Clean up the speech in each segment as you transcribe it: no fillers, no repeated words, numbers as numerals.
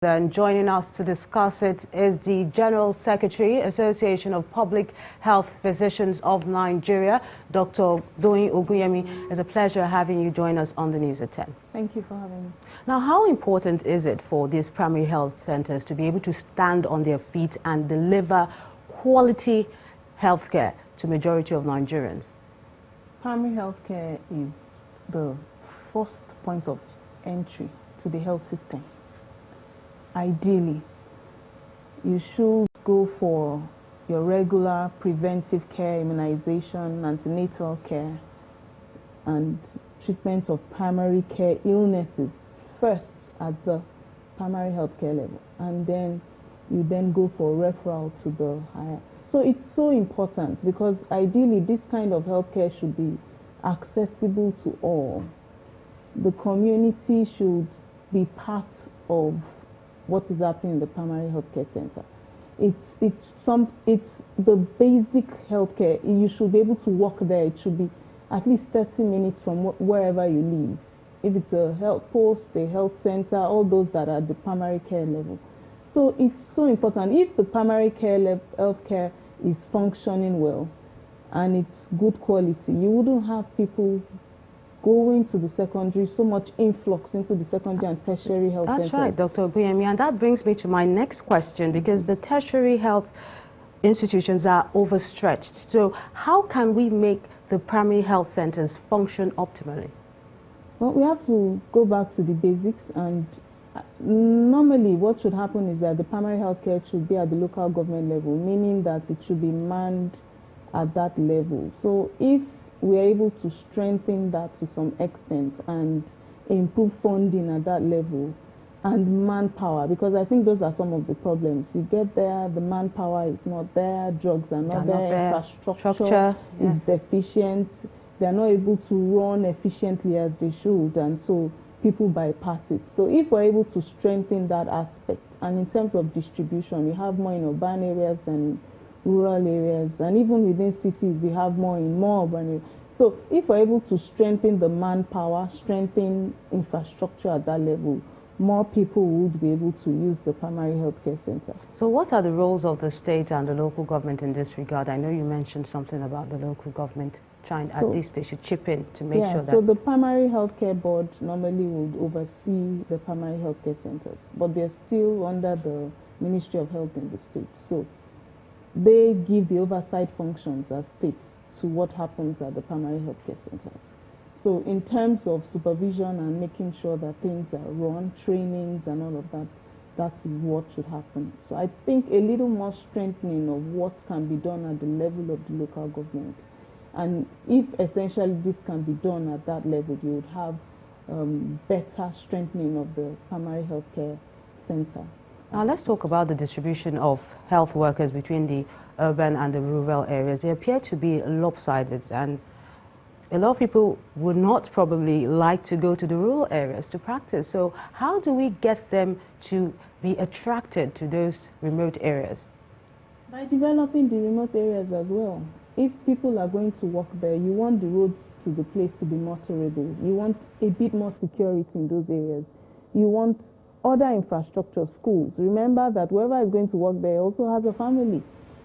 And joining us to discuss it is the General Secretary, Association of Public Health Physicians of Nigeria, Dr. Doyin Ogunyemi. It's a pleasure having you join us on the News at 10. Thank you for having me. Now, how important is it for these primary health centers to be able to stand on their feet and deliver quality healthcare to majority of Nigerians? Primary healthcare is the first point of entry to the health system. Ideally, you should go for your regular preventive care, immunization, antenatal care, and treatment of primary care illnesses first at the primary health care level, and then you then go for referral to the higher. So it's so important because ideally this kind of healthcare should be accessible to all. The community should be part of what is happening in the primary healthcare center. It's the basic healthcare. You should be able to walk there. It should be at least 30 minutes from wherever you live. If it's a health post, a health center, all those that are at the primary care level. So it's so important. If the primary care healthcare is functioning well and it's good quality, you wouldn't have people going to the secondary, so much influx into the secondary and tertiary health centers. That's right, Dr. Ogunyemi, and that brings me to my next question, because the tertiary health institutions are overstretched. So how can we make the primary health centers function optimally? Well, we have to go back to the basics, and normally what should happen is that the primary health care should be at the local government level, meaning that it should be manned at that level. So if we are able to strengthen that to some extent and improve funding at that level and manpower, because I think those are some of the problems. You get there, the manpower is not there, drugs are not there, infrastructure is deficient, they are not able to run efficiently as they should, and so people bypass it. So if we're able to strengthen that aspect, and in terms of distribution, we have more in urban areas than rural areas, and even within cities we have more in more urban areas. So if we're able to strengthen the manpower, strengthen infrastructure at that level, more people would be able to use the primary healthcare center. So what are the roles of the state and the local government in this regard? I know you mentioned something about the local government trying, at least they should chip in to make sure that... So the primary healthcare board normally would oversee the primary healthcare centers, but they're still under the Ministry of Health in the state. So they give the oversight functions as states to what happens at the primary healthcare centers. So in terms of supervision and making sure that things are run, trainings and all of that, that is what should happen. So I think a little more strengthening of what can be done at the level of the local government. And if essentially this can be done at that level, you would have better strengthening of the primary healthcare center. Now let's talk about the distribution of health workers between the urban and the rural areas. They appear to be lopsided, and a lot of people would not probably like to go to the rural areas to practice. So how do we get them to be attracted to those remote areas? By developing the remote areas as well. If people are going to walk there, you want the roads to the place to be more tolerable. You want a bit more security in those areas. You want other infrastructure, schools. Remember that whoever is going to work there also has a family.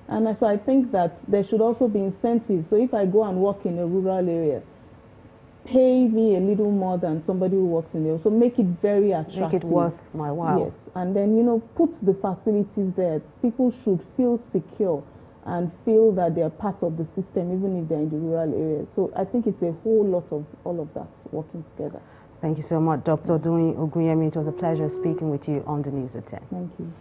And so I think that there should also be incentives. So if I go and work in a rural area, pay me a little more than somebody who works in there. So make it very attractive. Make it worth my while. Yes, and then, you know, put the facilities there. People should feel secure and feel that they are part of the system, even if they're in the rural areas. So I think it's a whole lot of all of that working together. Thank you so much, Dr. Doyin Ogunyemi. It was a pleasure speaking with you on the News at 10. Thank you.